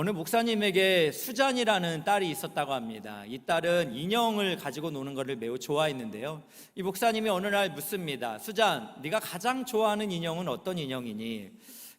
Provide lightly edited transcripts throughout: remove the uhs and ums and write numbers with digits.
어느 목사님에게 수잔이라는 딸이 있었다고 합니다. 이 딸은 인형을 가지고 노는 것을 매우 좋아했는데요. 이 목사님이 어느 날 묻습니다. 수잔, 네가 가장 좋아하는 인형은 어떤 인형이니?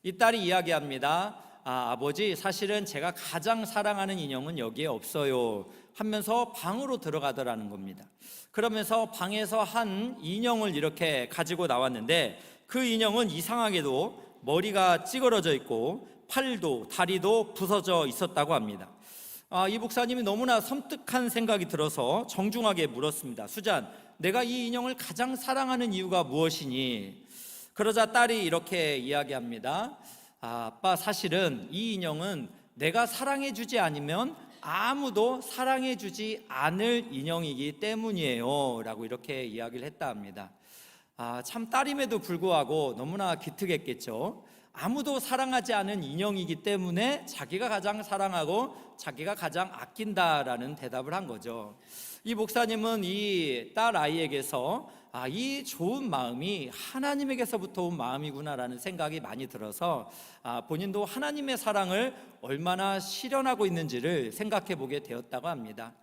이 딸이 이야기합니다. 아버지, 사실은 제가 가장 사랑하는 인형은 여기에 없어요 하면서 방으로 들어가더라는 겁니다. 그러면서 방에서 한 인형을 이렇게 가지고 나왔는데, 그 인형은 이상하게도 머리가 찌그러져 있고 팔도 다리도 부서져 있었다고 합니다. 이 목사님이 너무나 섬뜩한 생각이 들어서 정중하게 물었습니다. 수잔, 내가 이 인형을 가장 사랑하는 이유가 무엇이니? 그러자 딸이 이렇게 이야기합니다. 아빠, 사실은 이 인형은 내가 사랑해주지 않으면 아무도 사랑해주지 않을 인형이기 때문이에요 라고 이렇게 이야기를 했다 합니다. 참 딸임에도 불구하고 너무나 기특했겠죠. 아무도 사랑하지 않은 인형이기 때문에 자기가 가장 사랑하고 자기가 가장 아낀다라는 대답을 한 거죠. 이 목사님은 이 딸 아이에게서 이 좋은 마음이 하나님에게서부터 온 마음이구나라는 생각이 많이 들어서 본인도 하나님의 사랑을 얼마나 실현하고 있는지를 생각해 보게 되었다고 합니다.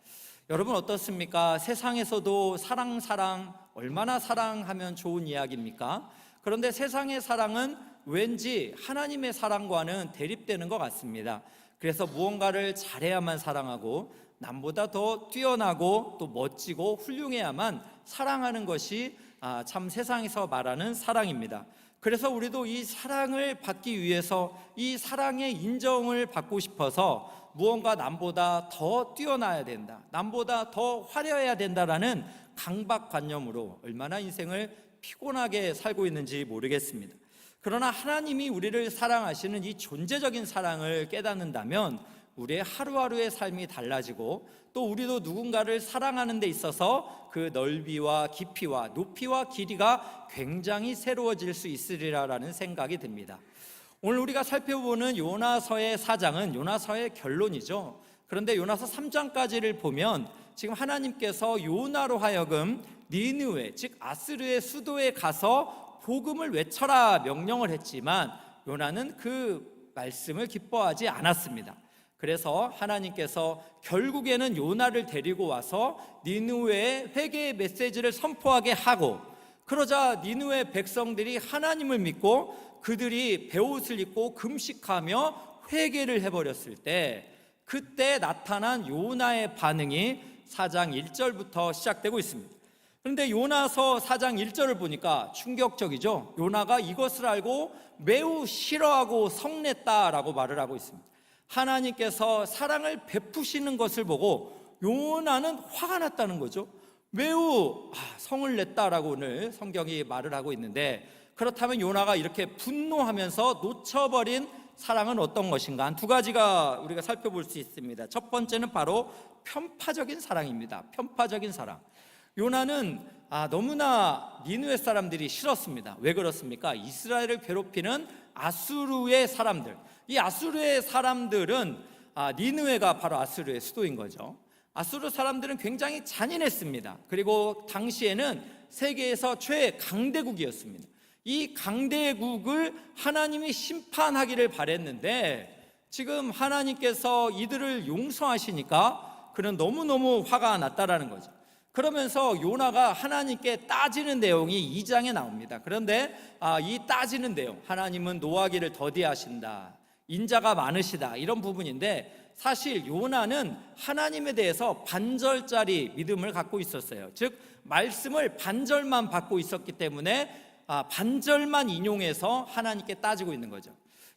여러분 어떻습니까? 세상에서도 사랑 얼마나 사랑하면 좋은 이야기입니까? 그런데 세상의 사랑은 왠지 하나님의 사랑과는 대립되는 것 같습니다. 그래서 무언가를 잘해야만 사랑하고 남보다 더 뛰어나고 또 멋지고 훌륭해야만 사랑하는 것이 참 세상에서 말하는 사랑입니다. 그래서 우리도 이 사랑을 받기 위해서 이 사랑의 인정을 받고 싶어서 무언가 남보다 더 뛰어나야 된다, 남보다 더 화려해야 된다라는 강박관념으로 얼마나 인생을 피곤하게 살고 있는지 모르겠습니다. 그러나 하나님이 우리를 사랑하시는 이 존재적인 사랑을 깨닫는다면 우리의 하루하루의 삶이 달라지고 또 우리도 누군가를 사랑하는 데 있어서 그 넓이와 깊이와 높이와 길이가 굉장히 새로워질 수 있으리라라는 생각이 듭니다. 오늘 우리가 살펴보는 요나서의 4장은 요나서의 결론이죠. 그런데 요나서 3장까지를 보면 지금 하나님께서 요나로 하여금 니느웨, 즉 아스르의 수도에 가서 복음을 외쳐라 명령을 했지만 요나는 그 말씀을 기뻐하지 않았습니다. 그래서 하나님께서 결국에는 요나를 데리고 와서 니느웨에 회개의 메시지를 선포하게 하고, 그러자 니느웨 백성들이 하나님을 믿고 그들이 베옷을 입고 금식하며 회개를 해버렸을 때, 그때 나타난 요나의 반응이 4장 1절부터 시작되고 있습니다. 그런데 요나서 4장 1절을 보니까 충격적이죠. 요나가 이것을 알고 매우 싫어하고 성냈다라고 말을 하고 있습니다. 하나님께서 사랑을 베푸시는 것을 보고 요나는 화가 났다는 거죠. 매우 성을 냈다라고 오늘 성경이 말을 하고 있는데, 그렇다면 요나가 이렇게 분노하면서 놓쳐버린 사랑은 어떤 것인가? 한 두 가지가 우리가 살펴볼 수 있습니다. 첫 번째는 바로 편파적인 사랑입니다. 편파적인 사랑. 요나는 너무나 니느웨 사람들이 싫었습니다. 왜 그렇습니까? 이스라엘을 괴롭히는 아수르의 사람들, 이 아수르의 사람들은 니느웨가 바로 아수르의 수도인 거죠. 아수르 사람들은 굉장히 잔인했습니다. 그리고 당시에는 세계에서 최강대국이었습니다. 이 강대국을 하나님이 심판하기를 바랬는데 지금 하나님께서 이들을 용서하시니까 그는 너무너무 화가 났다라는 거죠. 그러면서 요나가 하나님께 따지는 내용이 2장에 나옵니다. 그런데 이 따지는 내용, 하나님은 노하기를 더디하신다, 인자가 많으시다, 이런 부분인데 사실 요나는 하나님에 대해서 반절짜리 믿음을 갖고 있었어요. 즉 말씀을 반절만 받고 있었기 때문에 반절만 인용해서 하나님께 따지고 있는 거죠.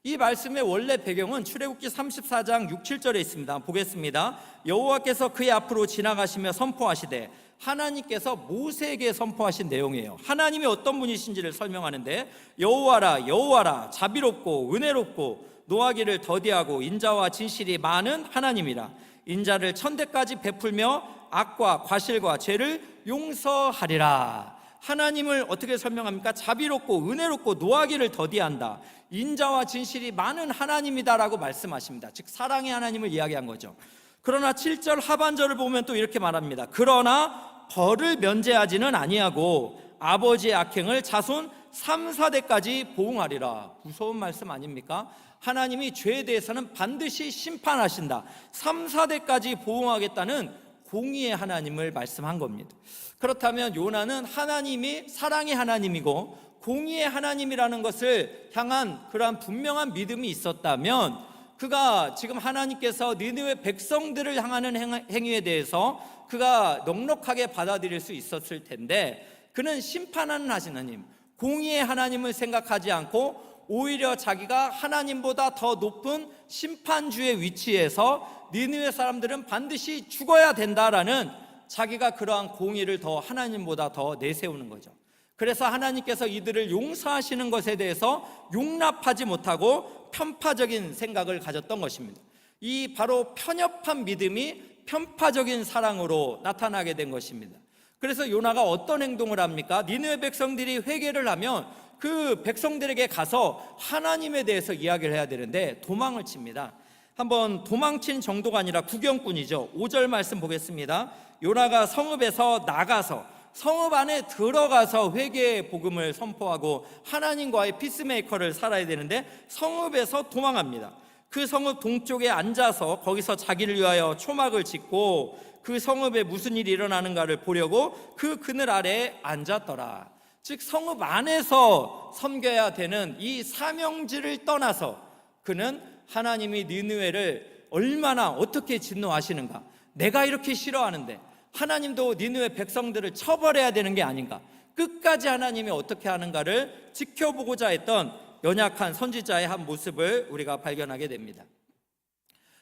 이 말씀의 원래 배경은 출애굽기 34장 6, 7절에 있습니다. 보겠습니다. 여호와께서 그의 앞으로 지나가시며 선포하시되, 하나님께서 모세에게 선포하신 내용이에요. 하나님이 어떤 분이신지를 설명하는데, 여호와라 여호와라 자비롭고 은혜롭고 노하기를 더디하고 인자와 진실이 많은 하나님이라. 인자를 천대까지 베풀며 악과 과실과 죄를 용서하리라. 하나님을 어떻게 설명합니까? 자비롭고 은혜롭고 노하기를 더디한다, 인자와 진실이 많은 하나님이다라고 말씀하십니다. 즉 사랑의 하나님을 이야기한 거죠. 그러나 7절 하반절을 보면 또 이렇게 말합니다. 그러나 벌을 면제하지는 아니하고 아버지의 악행을 자손 3, 4대까지 보응하리라. 무서운 말씀 아닙니까? 하나님이 죄에 대해서는 반드시 심판하신다. 3, 4대까지 보응하겠다는 공의의 하나님을 말씀한 겁니다. 그렇다면 요나는 하나님이 사랑의 하나님이고 공의의 하나님이라는 것을 향한 그러한 분명한 믿음이 있었다면, 그가 지금 하나님께서 니느웨 백성들을 향하는 행위에 대해서 그가 넉넉하게 받아들일 수 있었을 텐데, 그는 심판하는 하나님, 공의의 하나님을 생각하지 않고 오히려 자기가 하나님보다 더 높은 심판주의 위치에서 니느웨 사람들은 반드시 죽어야 된다라는 자기가 그러한 공의를 더 하나님보다 더 내세우는 거죠. 그래서 하나님께서 이들을 용서하시는 것에 대해서 용납하지 못하고 편파적인 생각을 가졌던 것입니다. 이 바로 편협한 믿음이 편파적인 사랑으로 나타나게 된 것입니다. 그래서 요나가 어떤 행동을 합니까? 니느웨 백성들이 회개를 하면 그 백성들에게 가서 하나님에 대해서 이야기를 해야 되는데 도망을 칩니다. 한번 도망친 정도가 아니라 구경꾼이죠. 5절 말씀 보겠습니다. 요나가 성읍에서 나가서 성읍 안에 들어가서 회개의 복음을 선포하고 하나님과의 피스메이커를 살아야 되는데 성읍에서 도망합니다. 그 성읍 동쪽에 앉아서 거기서 자기를 위하여 초막을 짓고 그 성읍에 무슨 일이 일어나는가를 보려고 그 그늘 아래에 앉았더라. 즉 성읍 안에서 섬겨야 되는 이 사명지를 떠나서 그는 하나님이 니느웨를 얼마나 어떻게 진노하시는가, 내가 이렇게 싫어하는데 하나님도 니느웨 백성들을 처벌해야 되는 게 아닌가, 끝까지 하나님이 어떻게 하는가를 지켜보고자 했던 연약한 선지자의 한 모습을 우리가 발견하게 됩니다.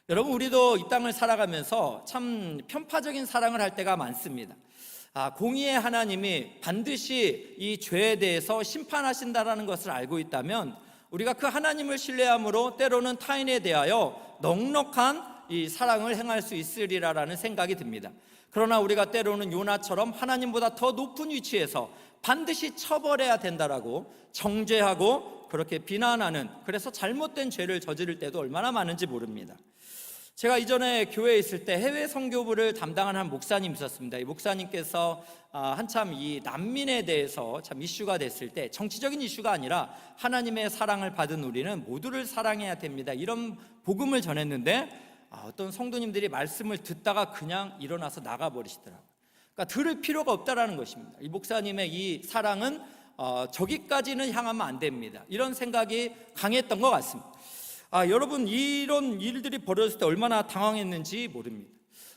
여러분, 우리도 이 땅을 살아가면서 참 편파적인 사랑을 할 때가 많습니다. 공의의 하나님이 반드시 이 죄에 대해서 심판하신다라는 것을 알고 있다면 우리가 그 하나님을 신뢰함으로 때로는 타인에 대하여 넉넉한 이 사랑을 행할 수 있으리라라는 생각이 듭니다. 그러나 우리가 때로는 요나처럼 하나님보다 더 높은 위치에서 반드시 처벌해야 된다라고 정죄하고 그렇게 비난하는, 그래서 잘못된 죄를 저지를 때도 얼마나 많은지 모릅니다. 제가 이전에 교회에 있을 때 해외 선교부를 담당하는 한 목사님 있었습니다. 이 목사님께서 한참 이 난민에 대해서 참 이슈가 됐을 때, 정치적인 이슈가 아니라 하나님의 사랑을 받은 우리는 모두를 사랑해야 됩니다, 이런 복음을 전했는데 어떤 성도님들이 말씀을 듣다가 그냥 일어나서 나가버리시더라고요. 그러니까 들을 필요가 없다라는 것입니다. 이 목사님의 이 사랑은 저기까지는 향하면 안 됩니다, 이런 생각이 강했던 것 같습니다. 여러분, 이런 일들이 벌어졌을 때 얼마나 당황했는지 모릅니다.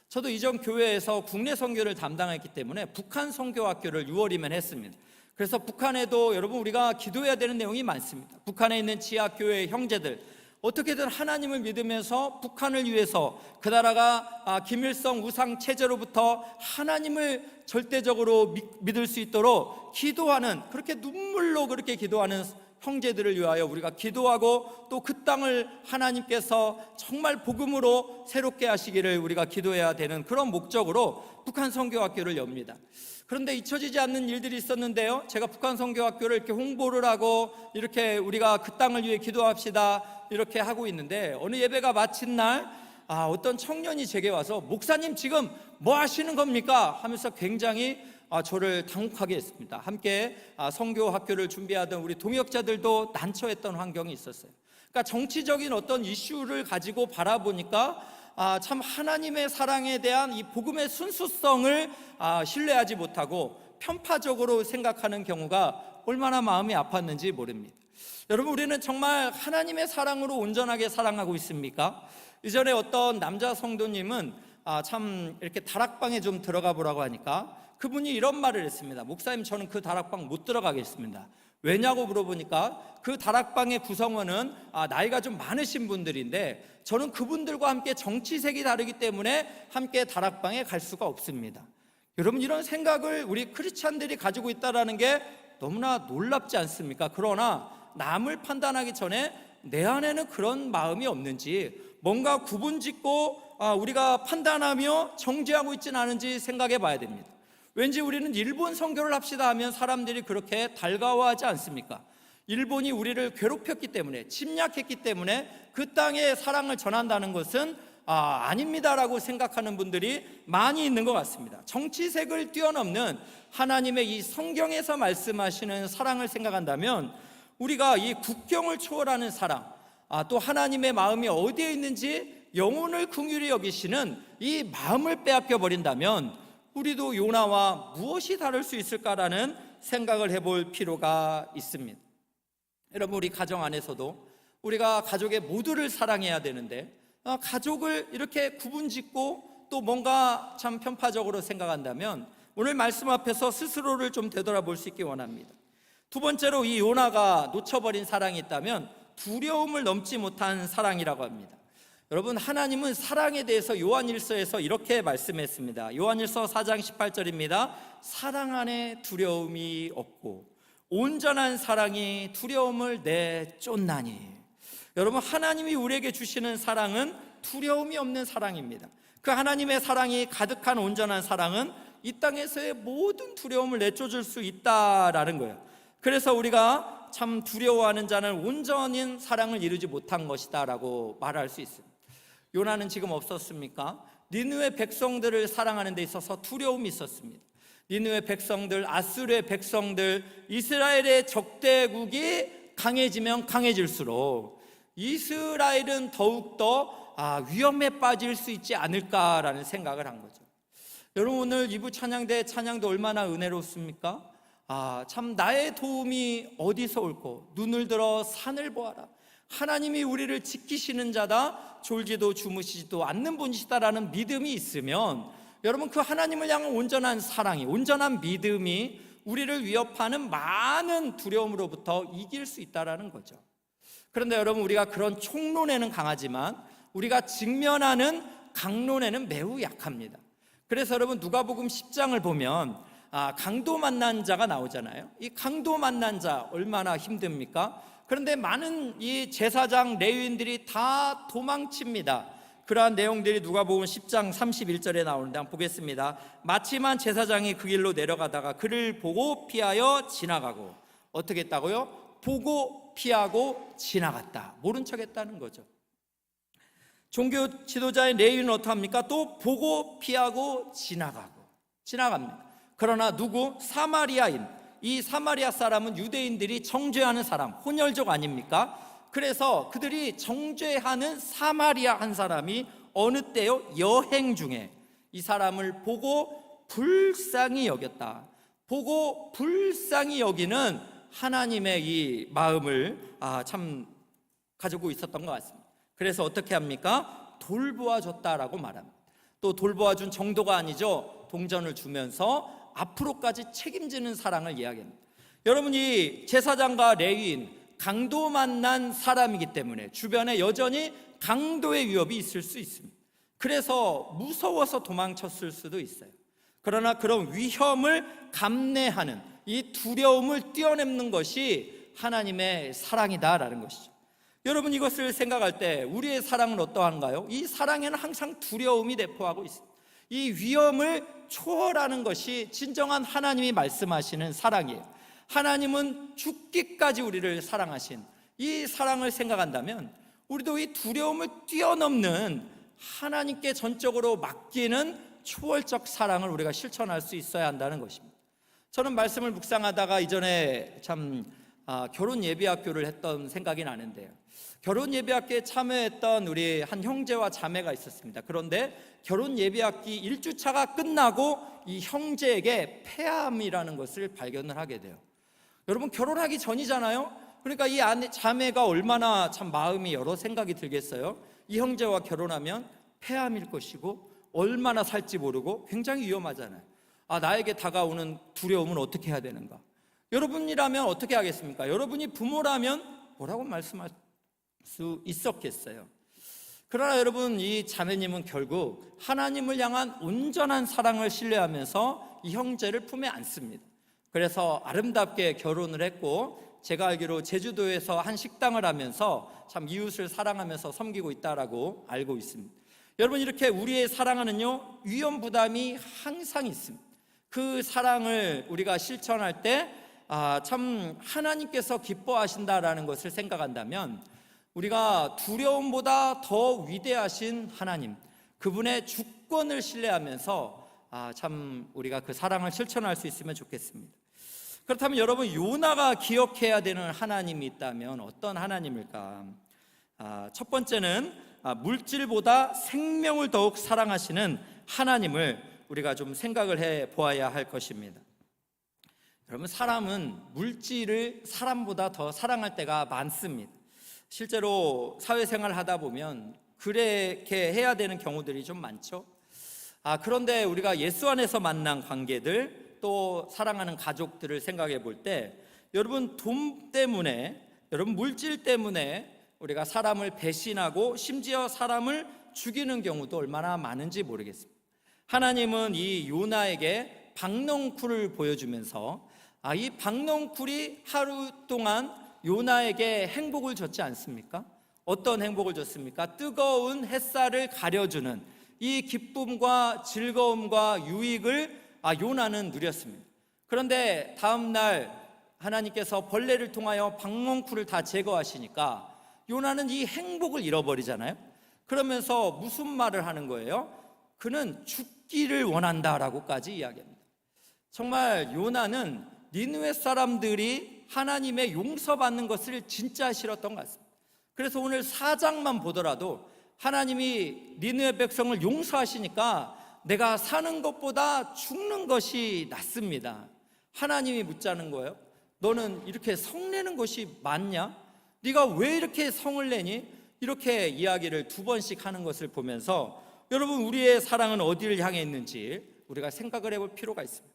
저도 이전 교회에서 국내 선교를 담당했기 때문에 북한 선교학교를 6월이면 했습니다. 그래서 북한에도 여러분 우리가 기도해야 되는 내용이 많습니다. 북한에 있는 지하교회 형제들, 어떻게든 하나님을 믿으면서 북한을 위해서 그 나라가 김일성 우상 체제로부터 하나님을 절대적으로 믿을 수 있도록 기도하는, 그렇게 눈물로 그렇게 기도하는 형제들을 위하여 우리가 기도하고 또 그 땅을 하나님께서 정말 복음으로 새롭게 하시기를 우리가 기도해야 되는 그런 목적으로 북한 선교학교를 엽니다. 그런데 잊혀지지 않는 일들이 있었는데요, 제가 북한 선교학교를 이렇게 홍보를 하고 이렇게 우리가 그 땅을 위해 기도합시다 이렇게 하고 있는데, 어느 예배가 마친 날 어떤 청년이 제게 와서 목사님 지금 뭐 하시는 겁니까? 하면서 굉장히 저를 당혹하게 했습니다. 함께 선교학교를 준비하던 우리 동역자들도 난처했던 환경이 있었어요. 그러니까 정치적인 어떤 이슈를 가지고 바라보니까 참 하나님의 사랑에 대한 이 복음의 순수성을 신뢰하지 못하고 편파적으로 생각하는 경우가 얼마나 마음이 아팠는지 모릅니다. 여러분, 우리는 정말 하나님의 사랑으로 온전하게 사랑하고 있습니까? 이전에 어떤 남자 성도님은 참 이렇게 다락방에 좀 들어가 보라고 하니까 그분이 이런 말을 했습니다. 목사님, 저는 그 다락방 못 들어가겠습니다. 왜냐고 물어보니까 그 다락방의 구성원은 나이가 좀 많으신 분들인데 저는 그분들과 함께 정치색이 다르기 때문에 함께 다락방에 갈 수가 없습니다. 여러분, 이런 생각을 우리 크리스찬들이 가지고 있다는 게 너무나 놀랍지 않습니까? 그러나 남을 판단하기 전에 내 안에는 그런 마음이 없는지, 뭔가 구분짓고 우리가 판단하며 정죄하고 있지는 않은지 생각해 봐야 됩니다. 왠지 우리는 일본 선교를 합시다 하면 사람들이 그렇게 달가워하지 않습니까? 일본이 우리를 괴롭혔기 때문에, 침략했기 때문에 그 땅에 사랑을 전한다는 것은 아닙니다라고 생각하는 분들이 많이 있는 것 같습니다. 정치색을 뛰어넘는 하나님의 이 성경에서 말씀하시는 사랑을 생각한다면 우리가 이 국경을 초월하는 사랑, 또 하나님의 마음이 어디에 있는지 영혼을 긍휼히 여기시는 이 마음을 빼앗겨 버린다면 우리도 요나와 무엇이 다를 수 있을까라는 생각을 해볼 필요가 있습니다. 여러분, 우리 가정 안에서도 우리가 가족의 모두를 사랑해야 되는데 가족을 이렇게 구분짓고 또 뭔가 참 편파적으로 생각한다면 오늘 말씀 앞에서 스스로를 좀 되돌아볼 수 있기 원합니다. 두 번째로 이 요나가 놓쳐버린 사랑이 있다면 두려움을 넘지 못한 사랑이라고 합니다. 여러분, 하나님은 사랑에 대해서 요한일서에서 이렇게 말씀했습니다. 요한일서 4장 18절입니다. 사랑 안에 두려움이 없고 온전한 사랑이 두려움을 내쫓나니. 여러분, 하나님이 우리에게 주시는 사랑은 두려움이 없는 사랑입니다. 그 하나님의 사랑이 가득한 온전한 사랑은 이 땅에서의 모든 두려움을 내쫓을 수 있다라는 거예요. 그래서 우리가 참 두려워하는 자는 온전한 사랑을 이루지 못한 것이다 라고 말할 수 있습니다. 요나는 지금 없었습니까? 니느웨 백성들을 사랑하는 데 있어서 두려움이 있었습니다. 니느웨 백성들, 아수르의 백성들, 이스라엘의 적대국이 강해지면 강해질수록 이스라엘은 더욱더 위험에 빠질 수 있지 않을까라는 생각을 한 거죠. 여러분, 오늘 2부 찬양대 찬양도 얼마나 은혜롭습니까? 참 나의 도움이 어디서 올꼬? 눈을 들어 산을 보아라. 하나님이 우리를 지키시는 자다. 졸지도 주무시지도 않는 분이시다라는 믿음이 있으면 여러분, 그 하나님을 향한 온전한 사랑이, 온전한 믿음이 우리를 위협하는 많은 두려움으로부터 이길 수 있다라는 거죠. 그런데 여러분, 우리가 그런 총론에는 강하지만 우리가 직면하는 강론에는 매우 약합니다. 그래서 여러분, 누가복음 10장을 보면 강도 만난 자가 나오잖아요. 이 강도 만난 자 얼마나 힘듭니까? 그런데 많은 이 제사장 레위인들이 다 도망칩니다. 그러한 내용들이 누가복음 10장 31절에 나오는데 한번 보겠습니다. 마침만 제사장이 그 길로 내려가다가 그를 보고 피하여 지나가고. 어떻게 했다고요? 보고 피하고 지나갔다. 모른 척 했다는 거죠. 종교 지도자의 레위인은 어떡합니까? 또 보고 피하고 지나갑니다. 그러나 누구? 사마리아인. 이 사마리아 사람은 유대인들이 정죄하는 사람, 혼혈족 아닙니까? 그래서 그들이 정죄하는 사마리아 한 사람이 어느 때요? 여행 중에 이 사람을 보고 불쌍히 여겼다. 보고 불쌍히 여기는 하나님의 이 마음을 참 가지고 있었던 것 같습니다. 그래서 어떻게 합니까? 돌보아줬다라고 말합니다. 또 돌보아준 정도가 아니죠. 동전을 주면서 앞으로까지 책임지는 사랑을 이야기합니다. 여러분, 이 제사장과 레위인, 강도 만난 사람이기 때문에 주변에 여전히 강도의 위협이 있을 수 있습니다. 그래서 무서워서 도망쳤을 수도 있어요. 그러나 그런 위험을 감내하는 이 두려움을 뛰어넘는 것이 하나님의 사랑이다라는 것이죠. 여러분, 이것을 생각할 때 우리의 사랑은 어떠한가요? 이 사랑에는 항상 두려움이 내포하고 있습니다. 이 위험을 초월하는 것이 진정한 하나님이 말씀하시는 사랑이에요. 하나님은 죽기까지 우리를 사랑하신 이 사랑을 생각한다면 우리도 이 두려움을 뛰어넘는 하나님께 전적으로 맡기는 초월적 사랑을 우리가 실천할 수 있어야 한다는 것입니다. 저는 말씀을 묵상하다가 이전에 참 결혼 예비학교를 했던 생각이 나는데요. 결혼 예비학교에 참여했던 우리 한 형제와 자매가 있었습니다. 그런데 결혼 예비학기 1주차가 끝나고 이 형제에게 폐암이라는 것을 발견을 하게 돼요. 여러분, 결혼하기 전이잖아요. 그러니까 이 자매가 얼마나 참 마음이 여러 생각이 들겠어요. 이 형제와 결혼하면 폐암일 것이고 얼마나 살지 모르고 굉장히 위험하잖아요. 나에게 다가오는 두려움은 어떻게 해야 되는가? 여러분이라면 어떻게 하겠습니까? 여러분이 부모라면 뭐라고 말씀할 수 있었겠어요? 그러나 여러분, 이 자매님은 결국 하나님을 향한 온전한 사랑을 신뢰하면서 이 형제를 품에 안습니다. 그래서 아름답게 결혼을 했고, 제가 알기로 제주도에서 한 식당을 하면서 참 이웃을 사랑하면서 섬기고 있다라고 알고 있습니다. 여러분, 이렇게 우리의 사랑은요, 위험 부담이 항상 있습니다. 그 사랑을 우리가 실천할 때 참 하나님께서 기뻐하신다라는 것을 생각한다면 우리가 두려움보다 더 위대하신 하나님, 그분의 주권을 신뢰하면서 참 우리가 그 사랑을 실천할 수 있으면 좋겠습니다. 그렇다면 여러분, 요나가 기억해야 되는 하나님이 있다면 어떤 하나님일까? 첫 번째는 물질보다 생명을 더욱 사랑하시는 하나님을 우리가 좀 생각을 해 보아야 할 것입니다. 여러분, 사람은 물질을 사람보다 더 사랑할 때가 많습니다. 실제로 사회생활을 하다 보면 그렇게 해야 되는 경우들이 좀 많죠. 그런데 우리가 예수 안에서 만난 관계들, 또 사랑하는 가족들을 생각해 볼 때, 여러분, 돈 때문에, 여러분, 물질 때문에 우리가 사람을 배신하고 심지어 사람을 죽이는 경우도 얼마나 많은지 모르겠습니다. 하나님은 이 요나에게 박넝쿨을 보여주면서 이 박넝쿨이 하루 동안 요나에게 행복을 줬지 않습니까? 어떤 행복을 줬습니까? 뜨거운 햇살을 가려주는 이 기쁨과 즐거움과 유익을 요나는 누렸습니다. 그런데 다음 날 하나님께서 벌레를 통하여 박넝쿨을 다 제거하시니까 요나는 이 행복을 잃어버리잖아요. 그러면서 무슨 말을 하는 거예요? 그는 죽기를 원한다라고까지 이야기합니다. 정말 요나는 니느웨 사람들이 하나님의 용서받는 것을 진짜 싫었던 것 같습니다. 그래서 오늘 4장만 보더라도 하나님이 니느웨 백성을 용서하시니까 내가 사는 것보다 죽는 것이 낫습니다. 하나님이 묻자는 거예요. 너는 이렇게 성내는 것이 맞냐? 네가 왜 이렇게 성을 내니? 이렇게 이야기를 2번씩 하는 것을 보면서 여러분, 우리의 사랑은 어디를 향해 있는지 우리가 생각을 해볼 필요가 있습니다.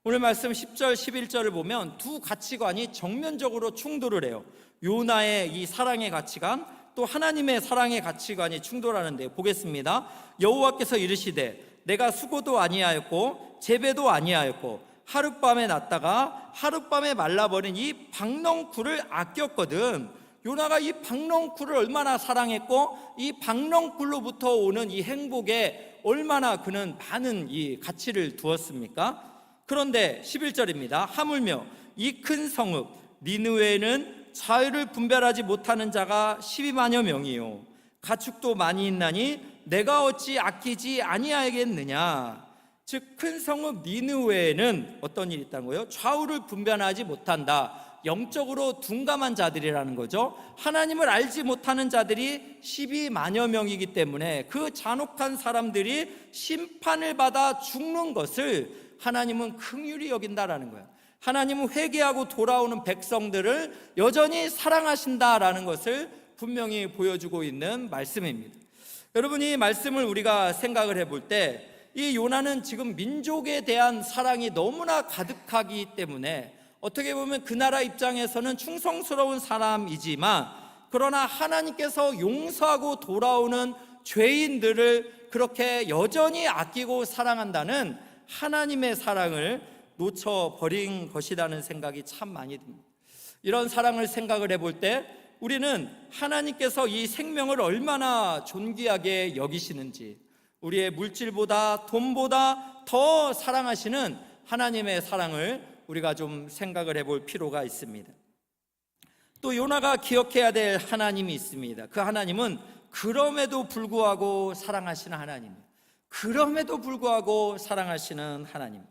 오늘 말씀 10절 11절을 보면 두 가치관이 정면적으로 충돌을 해요. 요나의 이 사랑의 가치관, 또 하나님의 사랑의 가치관이 충돌하는데, 보겠습니다. 여호와께서 이르시되 내가 수고도 아니하였고 재배도 아니하였고 하룻밤에 났다가 하룻밤에 말라버린 이 박넝쿨을 아꼈거든. 요나가 이 박넝쿨을 얼마나 사랑했고 이 박넝쿨로부터 오는 이 행복에 얼마나 그는 많은 이 가치를 두었습니까? 그런데 11절입니다. 하물며 이 큰 성읍 니느웨는 자유를 분별하지 못하는 자가 12만여 명이요 가축도 많이 있나니 내가 어찌 아끼지 아니하겠느냐. 즉, 큰 성읍 니느웨에는 어떤 일이 있다는 거예요? 좌우를 분별하지 못한다. 영적으로 둔감한 자들이라는 거죠. 하나님을 알지 못하는 자들이 12만여 명이기 때문에 그 잔혹한 사람들이 심판을 받아 죽는 것을 하나님은 긍휼히 여긴다라는 거예요. 하나님은 회개하고 돌아오는 백성들을 여전히 사랑하신다라는 것을 분명히 보여주고 있는 말씀입니다. 여러분, 이 말씀을 우리가 생각을 해볼 때 이 요나는 지금 민족에 대한 사랑이 너무나 가득하기 때문에 어떻게 보면 그 나라 입장에서는 충성스러운 사람이지만, 그러나 하나님께서 용서하고 돌아오는 죄인들을 그렇게 여전히 아끼고 사랑한다는 하나님의 사랑을 놓쳐버린 것이라는 생각이 참 많이 듭니다. 이런 사랑을 생각을 해볼 때 우리는 하나님께서 이 생명을 얼마나 존귀하게 여기시는지, 우리의 물질보다 돈보다 더 사랑하시는 하나님의 사랑을 우리가 좀 생각을 해볼 필요가 있습니다. 또 요나가 기억해야 될 하나님이 있습니다. 그 하나님은 그럼에도 불구하고 사랑하시는 하나님이에요. 그럼에도 불구하고 사랑하시는 하나님.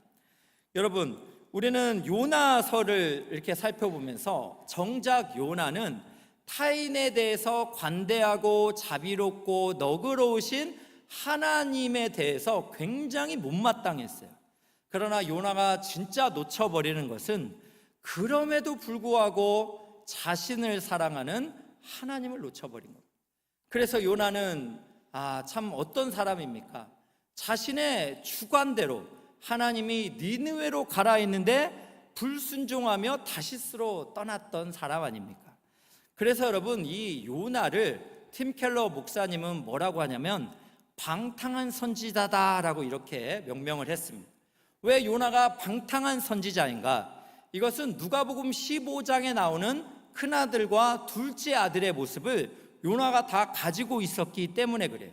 여러분, 우리는 요나서를 이렇게 살펴보면서 정작 요나는 타인에 대해서 관대하고 자비롭고 너그러우신 하나님에 대해서 굉장히 못마땅했어요. 그러나 요나가 진짜 놓쳐버리는 것은 그럼에도 불구하고 자신을 사랑하는 하나님을 놓쳐버린 겁니다. 그래서 요나는 참 어떤 사람입니까? 자신의 주관대로 하나님이 니느웨로 가라 했는데 불순종하며 다시스로 떠났던 사람 아닙니까? 그래서 여러분, 이 요나를 팀 켈러 목사님은 뭐라고 하냐면 방탕한 선지자다라고 이렇게 명명을 했습니다. 왜 요나가 방탕한 선지자인가? 이것은 누가복음 15장에 나오는 큰아들과 둘째 아들의 모습을 요나가 다 가지고 있었기 때문에 그래요.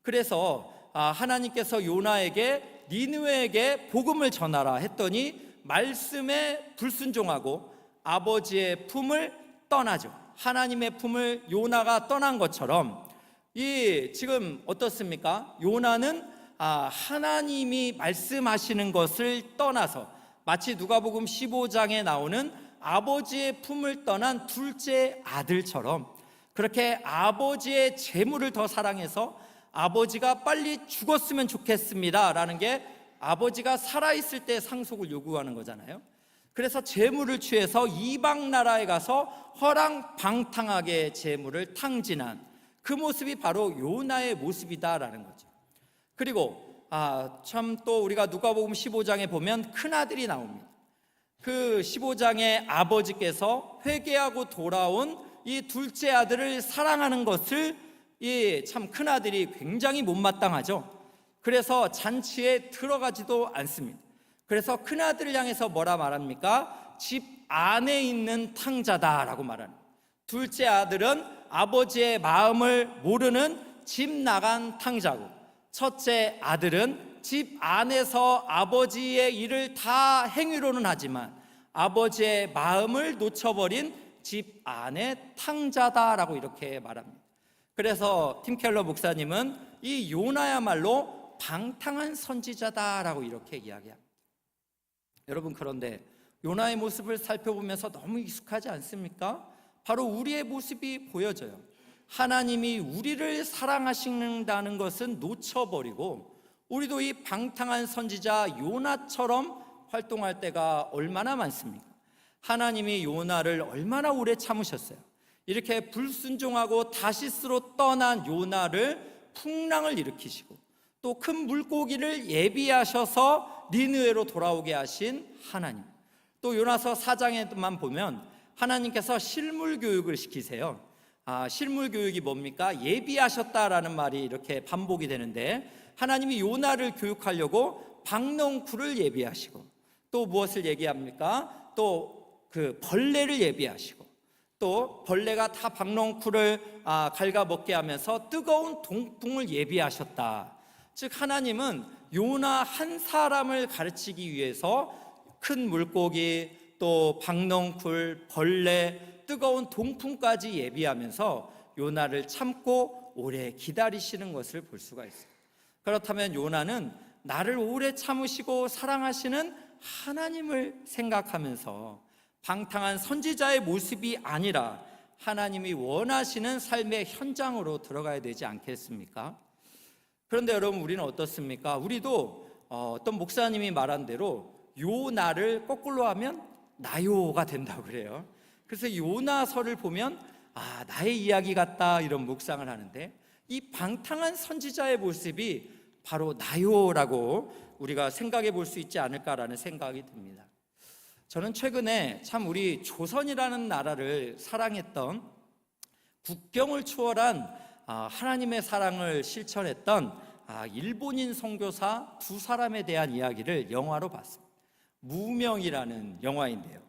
그래서 하나님께서 요나에게 니느웨에게 복음을 전하라 했더니 말씀에 불순종하고 아버지의 품을 떠나죠. 하나님의 품을 요나가 떠난 것처럼 지금 어떻습니까? 요나는 하나님이 말씀하시는 것을 떠나서 마치 누가복음 15장에 나오는 아버지의 품을 떠난 둘째 아들처럼 그렇게 아버지의 재물을 더 사랑해서 아버지가 빨리 죽었으면 좋겠습니다 라는 게 아버지가 살아있을 때 상속을 요구하는 거잖아요. 그래서 재물을 취해서 이방 나라에 가서 허랑방탕하게 재물을 탕진한 그 모습이 바로 요나의 모습이다라는 거죠. 그리고 참 또 우리가 누가복음 15장에 보면 큰아들이 나옵니다. 그 15장의 아버지께서 회개하고 돌아온 이 둘째 아들을 사랑하는 것을 이 참 큰아들이 굉장히 못마땅하죠. 그래서 잔치에 들어가지도 않습니다. 그래서 큰아들을 향해서 뭐라 말합니까? 집 안에 있는 탕자다라고 말합니다. 둘째 아들은 아버지의 마음을 모르는 집 나간 탕자고, 첫째 아들은 집 안에서 아버지의 일을 다 행위로는 하지만 아버지의 마음을 놓쳐버린 집 안의 탕자다라고 이렇게 말합니다. 그래서 팀 켈러 목사님은 이 요나야말로 방탕한 선지자다라고 이렇게 이야기합니다. 여러분, 그런데 요나의 모습을 살펴보면서 너무 익숙하지 않습니까? 바로 우리의 모습이 보여져요. 하나님이 우리를 사랑하신다는 것은 놓쳐버리고 우리도 이 방탕한 선지자 요나처럼 활동할 때가 얼마나 많습니까? 하나님이 요나를 얼마나 오래 참으셨어요. 이렇게 불순종하고 다시스로 떠난 요나를 풍랑을 일으키시고 또 큰 물고기를 예비하셔서 니느웨로 돌아오게 하신 하나님, 또 요나서 4장에만 보면 하나님께서 실물 교육을 시키세요. 실물 교육이 뭡니까? 예비하셨다라는 말이 이렇게 반복이 되는데, 하나님이 요나를 교육하려고 박넝쿨을 예비하시고 또 무엇을 얘기합니까? 또 그 벌레를 예비하시고 또 벌레가 다 박넝쿨을 갉아먹게 하면서 뜨거운 동풍을 예비하셨다. 즉 하나님은 요나 한 사람을 가르치기 위해서 큰 물고기, 또 박넝쿨, 벌레, 뜨거운 동풍까지 예비하면서 요나를 참고 오래 기다리시는 것을 볼 수가 있어요. 그렇다면 요나는 나를 오래 참으시고 사랑하시는 하나님을 생각하면서 방탕한 선지자의 모습이 아니라 하나님이 원하시는 삶의 현장으로 들어가야 되지 않겠습니까? 그런데 여러분, 우리는 어떻습니까? 우리도 어떤 목사님이 말한 대로 요나를 거꾸로 하면 나요가 된다고 그래요. 그래서 요나서를 보면 나의 이야기 같다 이런 묵상을 하는데, 이 방탕한 선지자의 모습이 바로 나요라고 우리가 생각해 볼 수 있지 않을까라는 생각이 듭니다. 저는 최근에 참 우리 조선이라는 나라를 사랑했던, 국경을 초월한 하나님의 사랑을 실천했던 일본인 선교사 두 사람에 대한 이야기를 영화로 봤습니다. 무명이라는 영화인데요,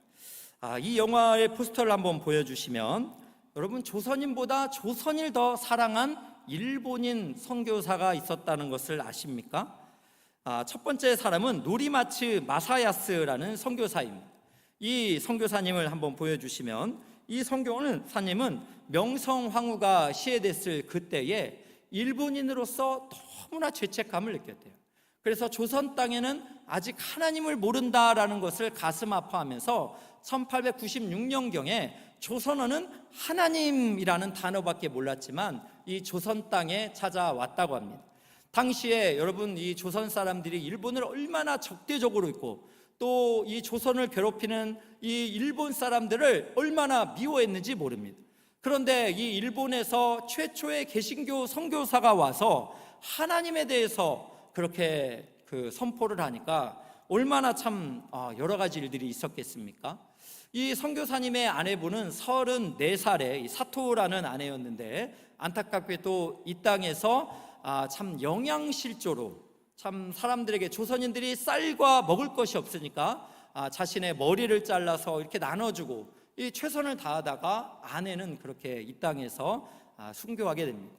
이 영화의 포스터를 한번 보여주시면, 여러분, 조선인보다 조선을 더 사랑한 일본인 선교사가 있었다는 것을 아십니까? 첫 번째 사람은 노리마츠 마사야스라는 선교사입니다. 이 선교사님을 한번 보여주시면, 이 선교사님은 명성황후가 시해됐을 그때에 일본인으로서 너무나 죄책감을 느꼈대요. 그래서 조선 땅에는 아직 하나님을 모른다라는 것을 가슴 아파하면서 1896년경에 조선어는 하나님이라는 단어밖에 몰랐지만 이 조선 땅에 찾아왔다고 합니다. 당시에 여러분, 이 조선 사람들이 일본을 얼마나 적대적으로 있고 또 이 조선을 괴롭히는 이 일본 사람들을 얼마나 미워했는지 모릅니다. 그런데 이 일본에서 최초의 개신교 선교사가 와서 하나님에 대해서 그렇게 선포를 하니까 얼마나 참 여러 가지 일들이 있었겠습니까? 이 선교사님의 아내분은 34살의 사토라는 아내였는데, 안타깝게도 이 땅에서 참 영양실조로, 참 사람들에게, 조선인들이 쌀과 먹을 것이 없으니까 자신의 머리를 잘라서 이렇게 나눠주고 이 최선을 다하다가 아내는 그렇게 이 땅에서 순교하게 됩니다.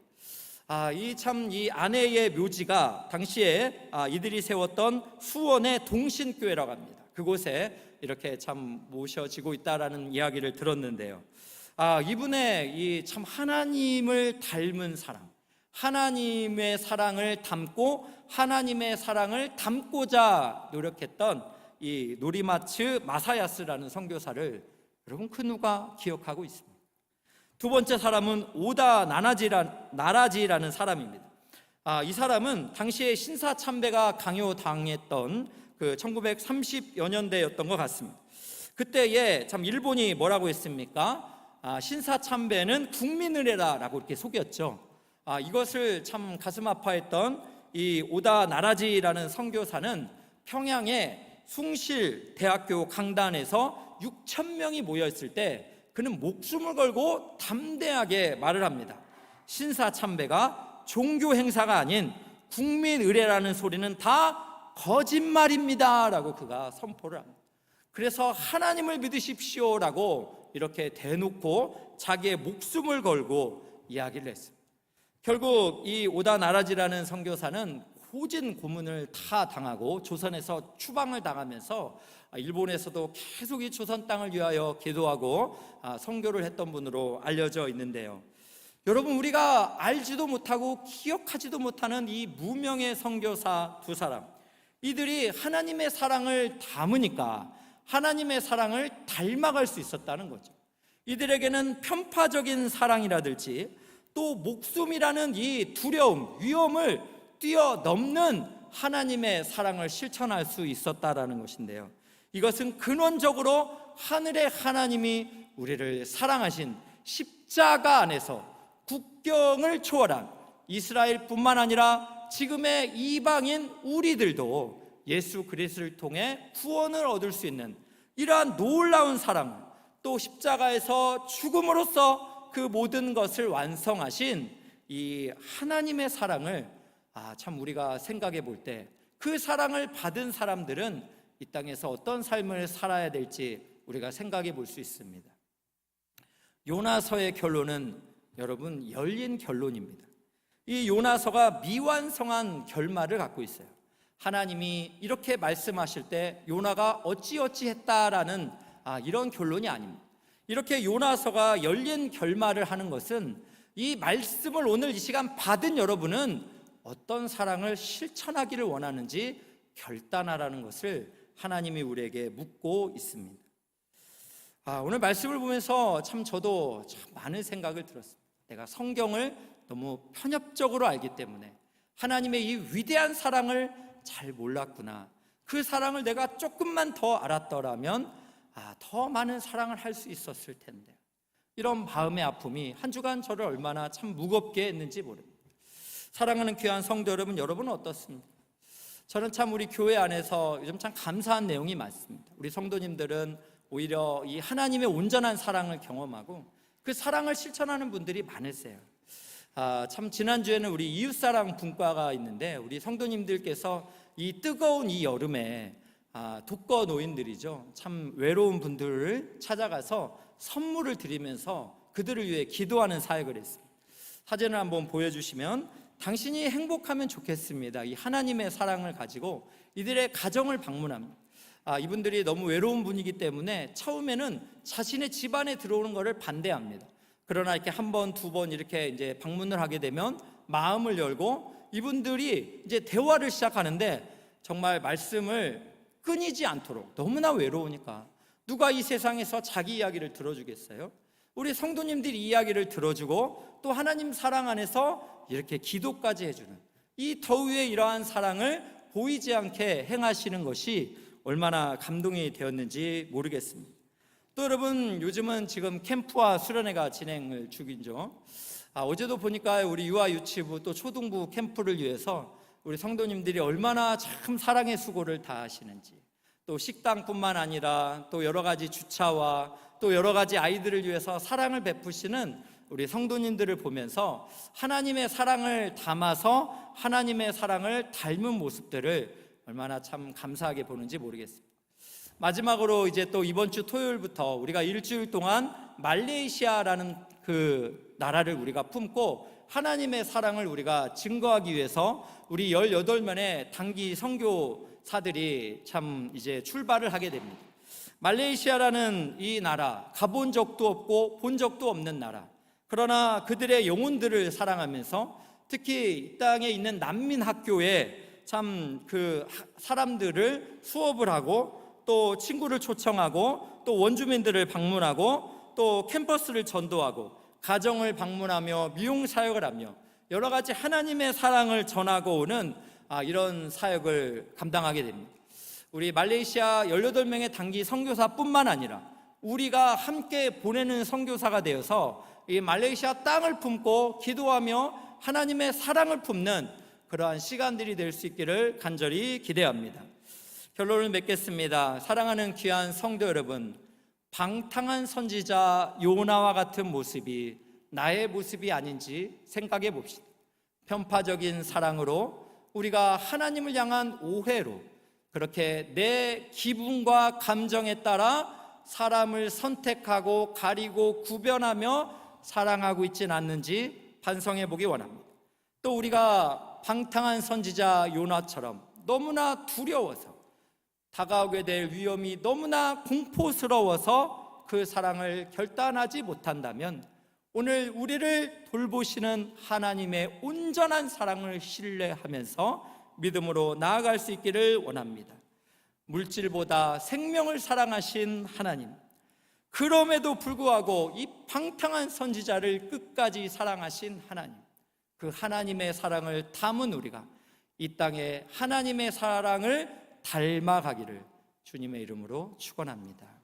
이 아내의 묘지가 당시에 이들이 세웠던 수원의 동신교회라고 합니다. 그곳에 이렇게 참 모셔지고 있다라는 이야기를 들었는데요, 이분의 이 참 하나님을 닮은 사랑, 하나님의 사랑을 담고 하나님의 사랑을 담고자 노력했던 이 노리마츠 마사야스라는 선교사를 여러분, 그 누가 기억하고 있습니다. 두 번째 사람은 오다 나라지라는 사람입니다. 이 사람은 당시에 신사참배가 강요당했던 그 1930여 년대였던 것 같습니다. 그때에 참 일본이 뭐라고 했습니까? 신사참배는 국민의례다라고 이렇게 속였죠. 이것을 참 가슴 아파했던 이 오다 나라지라는 선교사는 평양의 숭실대학교 강단에서 6천 명이 모여있을 때 그는 목숨을 걸고 담대하게 말을 합니다. 신사참배가 종교 행사가 아닌 국민의례라는 소리는 다 거짓말입니다 라고 그가 선포를 합니다. 그래서 하나님을 믿으십시오라고 이렇게 대놓고 자기의 목숨을 걸고 이야기를 했습니다. 결국 이 오다 나라지라는 선교사는 고진 고문을 다 당하고 조선에서 추방을 당하면서 일본에서도 계속 이 조선 땅을 위하여 기도하고 선교를 했던 분으로 알려져 있는데요. 여러분, 우리가 알지도 못하고 기억하지도 못하는 이 무명의 선교사 두 사람, 이들이 하나님의 사랑을 담으니까 하나님의 사랑을 닮아갈 수 있었다는 거죠. 이들에게는 편파적인 사랑이라든지 또 목숨이라는 이 두려움, 위험을 뛰어넘는 하나님의 사랑을 실천할 수 있었다라는 것인데요. 이것은 근원적으로 하늘의 하나님이 우리를 사랑하신 십자가 안에서 국경을 초월한 이스라엘뿐만 아니라 지금의 이방인 우리들도 예수 그리스도를 통해 구원을 얻을 수 있는 이러한 놀라운 사랑을, 또 십자가에서 죽음으로써 그 모든 것을 완성하신 이 하나님의 사랑을 참 우리가 생각해 볼 때 그 사랑을 받은 사람들은 이 땅에서 어떤 삶을 살아야 될지 우리가 생각해 볼 수 있습니다. 요나서의 결론은 여러분 열린 결론입니다. 이 요나서가 미완성한 결말을 갖고 있어요. 하나님이 이렇게 말씀하실 때 요나가 어찌어찌 했다라는 이런 결론이 아닙니다. 이렇게 요나서가 열린 결말을 하는 것은 이 말씀을 오늘 이 시간 받은 여러분은 어떤 사랑을 실천하기를 원하는지 결단하라는 것을 하나님이 우리에게 묻고 있습니다. 오늘 말씀을 보면서 참 저도 참 많은 생각을 들었습니다. 내가 성경을 너무 편협적으로 알기 때문에 하나님의 이 위대한 사랑을 잘 몰랐구나. 그 사랑을 내가 조금만 더 알았더라면 더 많은 사랑을 할 수 있었을 텐데, 이런 마음의 아픔이 한 주간 저를 얼마나 참 무겁게 했는지 모릅니다. 사랑하는 귀한 성도 여러분, 여러분은 어떻습니까? 저는 참 우리 교회 안에서 요즘 참 감사한 내용이 많습니다. 우리 성도님들은 오히려 이 하나님의 온전한 사랑을 경험하고 그 사랑을 실천하는 분들이 많으세요. 참 지난주에는 우리 이웃사랑 분과가 있는데 우리 성도님들께서 이 뜨거운 이 여름에 독거 노인들이죠, 참 외로운 분들을 찾아가서 선물을 드리면서 그들을 위해 기도하는 사역을 했습니다. 사진을 한번 보여주시면, 당신이 행복하면 좋겠습니다. 이 하나님의 사랑을 가지고 이들의 가정을 방문합니다. 이분들이 너무 외로운 분이기 때문에 처음에는 자신의 집안에 들어오는 것을 반대합니다. 그러나 이렇게 한 번, 두 번 이렇게 이제 방문을 하게 되면 마음을 열고 이분들이 이제 대화를 시작하는데 정말 말씀을 끊이지 않도록, 너무나 외로우니까 누가 이 세상에서 자기 이야기를 들어주겠어요? 우리 성도님들이 이야기를 들어주고 또 하나님 사랑 안에서 이렇게 기도까지 해주는 이 더위에 이러한 사랑을 보이지 않게 행하시는 것이 얼마나 감동이 되었는지 모르겠습니다. 또 여러분, 요즘은 지금 캠프와 수련회가 진행을 중이죠. 어제도 보니까 우리 유아 유치부 또 초등부 캠프를 위해서 우리 성도님들이 얼마나 참 사랑의 수고를 다하시는지, 또 식당뿐만 아니라 또 여러 가지 주차와 또 여러 가지 아이들을 위해서 사랑을 베푸시는 우리 성도님들을 보면서 하나님의 사랑을 담아서 하나님의 사랑을 닮은 모습들을 얼마나 참 감사하게 보는지 모르겠습니다. 마지막으로 이제 또 이번 주 토요일부터 우리가 일주일 동안 말레이시아라는 그 나라를 우리가 품고 하나님의 사랑을 우리가 증거하기 위해서 우리 18명의 단기 선교사들이 참 이제 출발을 하게 됩니다. 말레이시아라는 이 나라, 가본 적도 없고 본 적도 없는 나라, 그러나 그들의 영혼들을 사랑하면서 특히 이 땅에 있는 난민 학교에 참 그 사람들을 수업을 하고 또 친구를 초청하고 또 원주민들을 방문하고 또 캠퍼스를 전도하고 가정을 방문하며 미용 사역을 하며 여러 가지 하나님의 사랑을 전하고 오는 이런 사역을 감당하게 됩니다. 우리 말레이시아 18명의 단기 선교사뿐만 아니라 우리가 함께 보내는 선교사가 되어서 이 말레이시아 땅을 품고 기도하며 하나님의 사랑을 품는 그러한 시간들이 될 수 있기를 간절히 기대합니다. 결론을 맺겠습니다. 사랑하는 귀한 성도 여러분, 방탕한 선지자 요나와 같은 모습이 나의 모습이 아닌지 생각해 봅시다. 편파적인 사랑으로 우리가 하나님을 향한 오해로 그렇게 내 기분과 감정에 따라 사람을 선택하고 가리고 구별하며 사랑하고 있지는 않는지 반성해 보기 원합니다. 또 우리가 방탕한 선지자 요나처럼 너무나 두려워서 다가오게 될 위험이 너무나 공포스러워서 그 사랑을 결단하지 못한다면 오늘 우리를 돌보시는 하나님의 온전한 사랑을 신뢰하면서 믿음으로 나아갈 수 있기를 원합니다. 물질보다 생명을 사랑하신 하나님, 그럼에도 불구하고 이 방탕한 선지자를 끝까지 사랑하신 하나님, 그 하나님의 사랑을 담은 우리가 이 땅에 하나님의 사랑을 닮아가기를 주님의 이름으로 축원합니다.